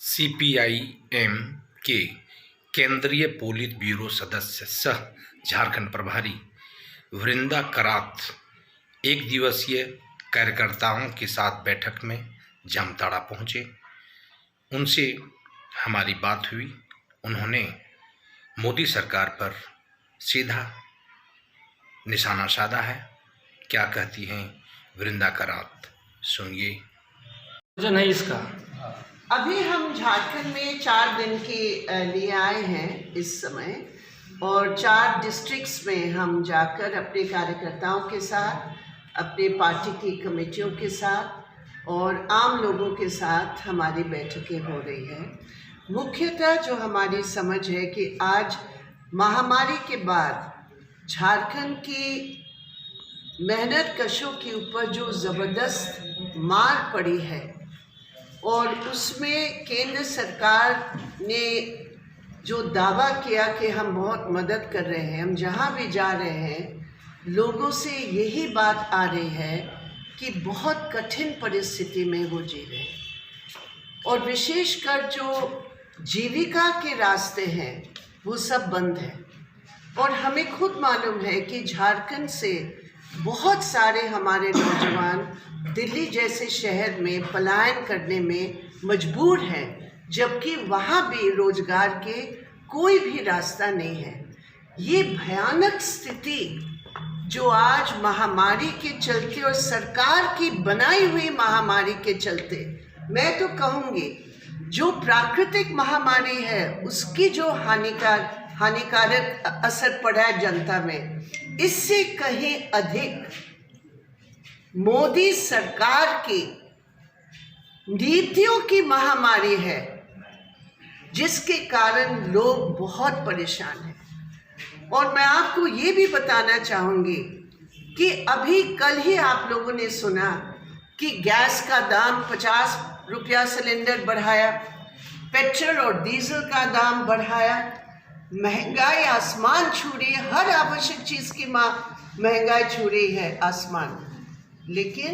CPI-M के केंद्रीय polit bureau सदस्य सह झारखंड प्रभारी वृंदा करात एक दिवसीय कार्यकर्ताओं के साथ बैठक में जामताड़ा पहुंचे। उनसे हमारी बात हुई। उन्होंने मोदी सरकार पर सीधा निशाना साधा है। क्या कहती हैं वृंदा करात, सुनिए। है इसका अभी हम झारखंड में 4 दिन के लिए आए हैं इस समय, और 4 डिस्ट्रिक्ट्स में हम जाकर अपने कार्यकर्ताओं के साथ, अपने पार्टी की कमेटियों के साथ और आम लोगों के साथ हमारी बैठकें हो रही हैं। मुख्यतः जो हमारी समझ है कि आज महामारी के बाद झारखंड की मेहनत कशों के ऊपर जो ज़बरदस्त मार पड़ी है और उसमें केंद्र सरकार ने जो दावा किया कि हम बहुत मदद कर रहे हैं, हम जहाँ भी जा रहे हैं लोगों से यही बात आ रही है कि बहुत कठिन परिस्थिति में वो जी रहे हैं, और विशेषकर जो जीविका के रास्ते हैं वो सब बंद हैं। और हमें खुद मालूम है कि झारखंड से बहुत सारे हमारे नौजवान दिल्ली जैसे शहर में पलायन करने में मजबूर हैं, जबकि वहाँ भी रोजगार के कोई भी रास्ता नहीं है। ये भयानक स्थिति जो आज महामारी के चलते और सरकार की बनाई हुई महामारी के चलते, मैं तो कहूँगी जो प्राकृतिक महामारी है उसकी जो हानिकारक असर पड़ा है जनता में, इससे कहीं अधिक मोदी सरकार की नीतियों की महामारी है, जिसके कारण लोग बहुत परेशान हैं। और मैं आपको ये भी बताना चाहूँगी कि अभी कल ही आप लोगों ने सुना कि गैस का दाम 50 रुपया सिलेंडर बढ़ाया, पेट्रोल और डीजल का दाम बढ़ाया, महंगाई आसमान छू रही है, हर आवश्यक चीज़ की महंगाई छू रही है आसमान। लेकिन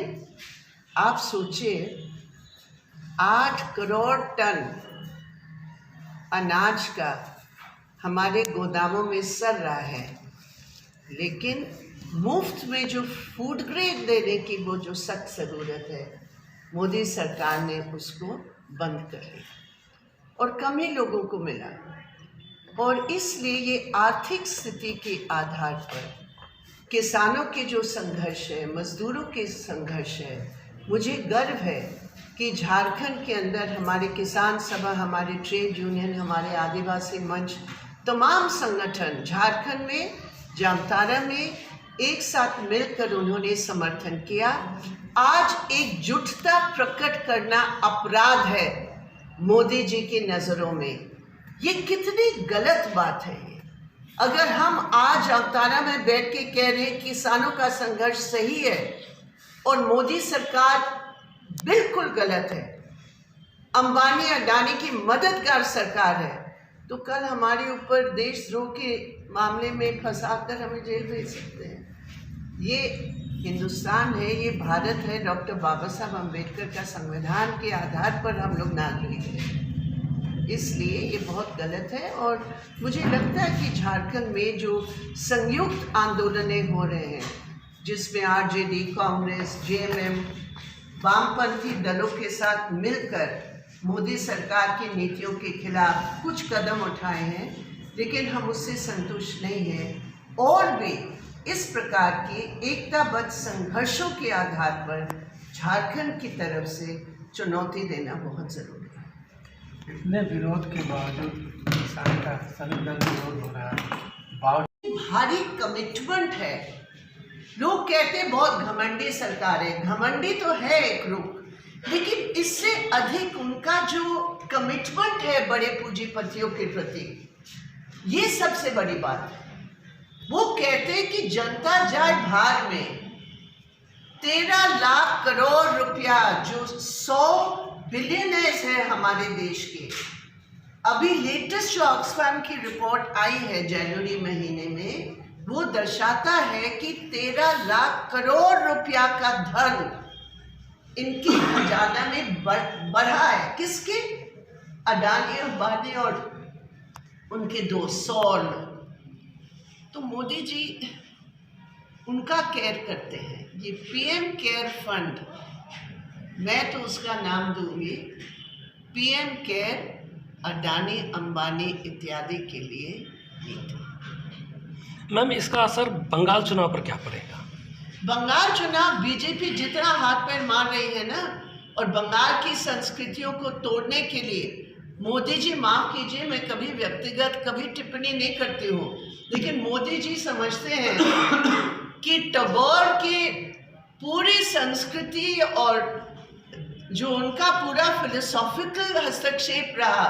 आप सोचिए 8 करोड़ टन अनाज का हमारे गोदामों में सड़ रहा है, लेकिन मुफ्त में जो फूड ग्रेड देने की वो जो सख्त ज़रूरत है, मोदी सरकार ने उसको बंद कर दिया और कम ही लोगों को मिला। और इसलिए ये आर्थिक स्थिति के आधार पर किसानों के जो संघर्ष है, मजदूरों के संघर्ष है, मुझे गर्व है कि झारखंड के अंदर हमारे किसान सभा, हमारे ट्रेड यूनियन, हमारे आदिवासी मंच, तमाम संगठन झारखंड में जामताड़ा में एक साथ मिलकर उन्होंने समर्थन किया। आज एकजुटता प्रकट करना अपराध है मोदी जी की नज़रों में। ये कितनी गलत बात है। अगर हम आज जामताड़ा में बैठ के कह रहे हैं किसानों का संघर्ष सही है और मोदी सरकार बिल्कुल गलत है, अंबानी अडानी की मददगार सरकार है, तो कल हमारे ऊपर देशद्रोह के मामले में फंसाकर हमें जेल भेज सकते हैं। ये हिंदुस्तान है, ये भारत है, डॉक्टर बाबा साहब अम्बेडकर का संविधान के आधार पर हम लोग नागरिक हैं। इसलिए ये बहुत गलत है। और मुझे लगता है कि झारखंड में जो संयुक्त आंदोलनें हो रहे हैं, जिसमें आरजेडी, कांग्रेस, जेएमएम, वामपंथी दलों के साथ मिलकर मोदी सरकार की नीतियों के खिलाफ कुछ कदम उठाए हैं, लेकिन हम उससे संतुष्ट नहीं हैं। और भी इस प्रकार के एकताबद्ध संघर्षों के आधार पर झारखंड की तरफ से चुनौती देना बहुत ज़रूरी है। इतने विरोध के बावजूद किसान का संगठन विरोध हो रहा है, भारी कमिटमेंट है। लोग कहते हैं बहुत घमंडी सरकार है, घमंडी तो है एक रूप, लेकिन इससे अधिक उनका जो कमिटमेंट है बड़े पूंजीपतियों के प्रति, ये सबसे बड़ी बात है। वो कहते हैं कि जनता जाए भार में। 13 लाख करोड़ रुपया जो 100 बिलियनर्स है हमारे देश के, अभी लेटेस्ट जो ऑक्सफैम की रिपोर्ट आई है जनवरी महीने में, वो दर्शाता है कि 13 लाख करोड़ रुपया का धन इनकी खजाना में बढ़ा है। किसके? अडानी अंबानी और उनके दोस्त सौर, तो मोदी जी उनका केयर करते हैं। ये पीएम केयर फंड, मैं तो उसका नाम दूंगी पीएम केयर अडानी अंबानी इत्यादि के लिए नीति। मैम, इसका असर बंगाल चुनाव पर क्या पड़ेगा? बंगाल चुनाव बीजेपी जितना हाथ पैर मार रही है ना, और बंगाल की संस्कृतियों को तोड़ने के लिए, मोदी जी माफ कीजिए, मैं कभी व्यक्तिगत कभी टिप्पणी नहीं करती हूँ, लेकिन मोदी जी समझते हैं कि टैगोर की पूरी संस्कृति और जो उनका पूरा फिलोसॉफिकल हस्तक्षेप रहा,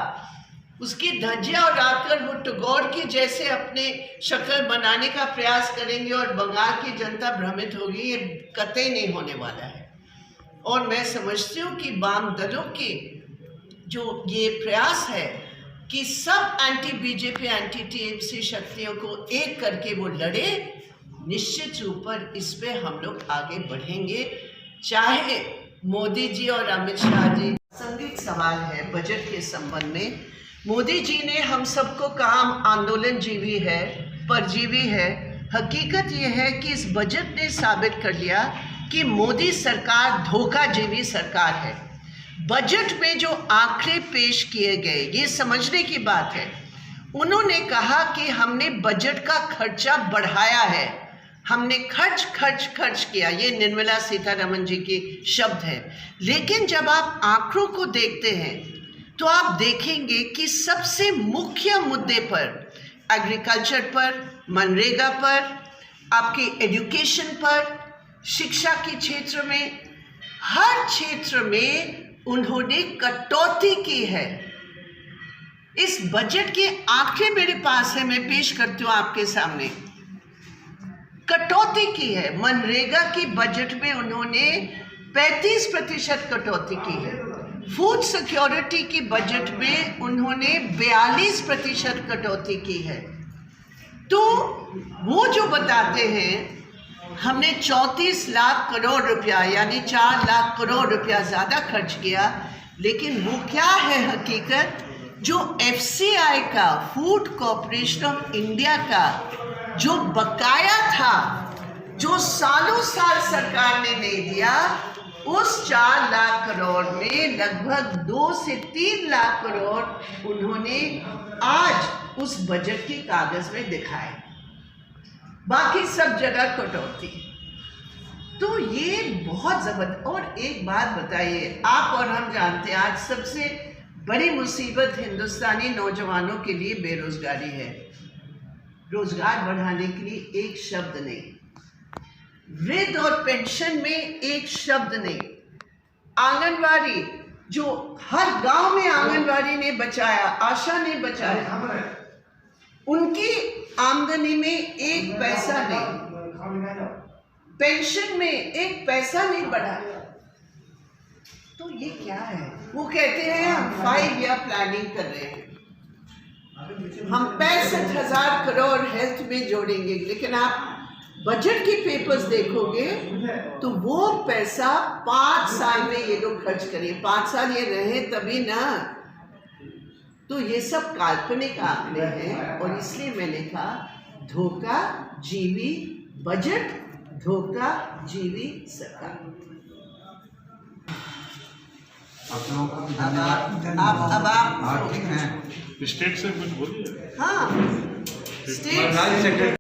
उसकी धज्जियां उड़ाकर वो टैगोर की जैसे अपने शक्ल बनाने का प्रयास करेंगे और बंगाल की जनता भ्रमित होगी, ये कतई नहीं होने वाला है। और मैं समझती हूँ कि वाम दलों की जो ये प्रयास है कि सब एंटी बीजेपी एंटी टीएमसी शक्तियों को एक करके वो लड़े, निश्चित रूप पर इस पे हम लोग आगे बढ़ेंगे। चाहे मोदी जी और अमित शाह जी, प्रासंगिक सवाल है बजट के संबंध में। मोदी जी ने हम सबको कहा आंदोलन जीवी है, परजीवी है। हकीकत ये है कि इस बजट ने साबित कर लिया कि मोदी सरकार धोखाजीवी सरकार है। बजट में जो आंकड़े पेश किए गए, ये समझने की बात है। उन्होंने कहा कि हमने बजट का खर्चा बढ़ाया है, हमने खर्च किया, ये निर्मला सीतारमण जी के शब्द हैं। लेकिन जब आप आंकड़ों को देखते हैं तो आप देखेंगे कि सबसे मुख्य मुद्दे पर, एग्रीकल्चर पर, मनरेगा पर, आपके एजुकेशन पर, शिक्षा के क्षेत्र में, हर क्षेत्र में उन्होंने कटौती की है। इस बजट के आंकड़े मेरे पास है, मैं पेश करती हूँ आपके सामने। कटौती की है, मनरेगा की बजट में उन्होंने 35% कटौती की है। फूड सिक्योरिटी की बजट में उन्होंने 42% कटौती की है। तो वो जो बताते हैं हमने 34 लाख करोड़ रुपया यानी 4 लाख करोड़ रुपया ज़्यादा खर्च किया, लेकिन वो क्या है हकीकत? जो FCI का, फूड कॉरपोरेशन ऑफ इंडिया का जो बकाया था, जो सालों साल सरकार ने नहीं दिया, उस 4 लाख करोड़ में लगभग 2 से 3 लाख करोड़ उन्होंने आज उस बजट के कागज में दिखाए, बाकी सब जगह कटौती। तो ये बहुत जबरदस्त। और एक बात बताइए, आप और हम जानते हैं आज सबसे बड़ी मुसीबत हिंदुस्तानी नौजवानों के लिए बेरोजगारी है। रोजगार बढ़ाने के लिए एक शब्द नहीं, वृद्ध और पेंशन में एक शब्द नहीं, आंगनवाड़ी जो हर गांव में आंगनवाड़ी ने बचाया, आशा ने बचाया, उनकी आमदनी में एक पैसा नहीं, पेंशन में एक पैसा नहीं बढ़ाया। तो ये क्या है? वो कहते हैं हम 5 ईयर प्लानिंग कर रहे हैं, हम 65,000 करोड़ हेल्थ में जोड़ेंगे, लेकिन आप बजट के पेपर्स देखोगे तो वो पैसा 5 साल में ये लोग खर्च करें। 5 साल ये रहे तभी ना। तो ये सब काल्पनिक आंकड़े हैं और इसलिए मैंने कहा धोखा जीवी बजट, धोखा जीवी सरकार। अब आप स्टेट से कुछ बोलिए। हाँ, स्टेट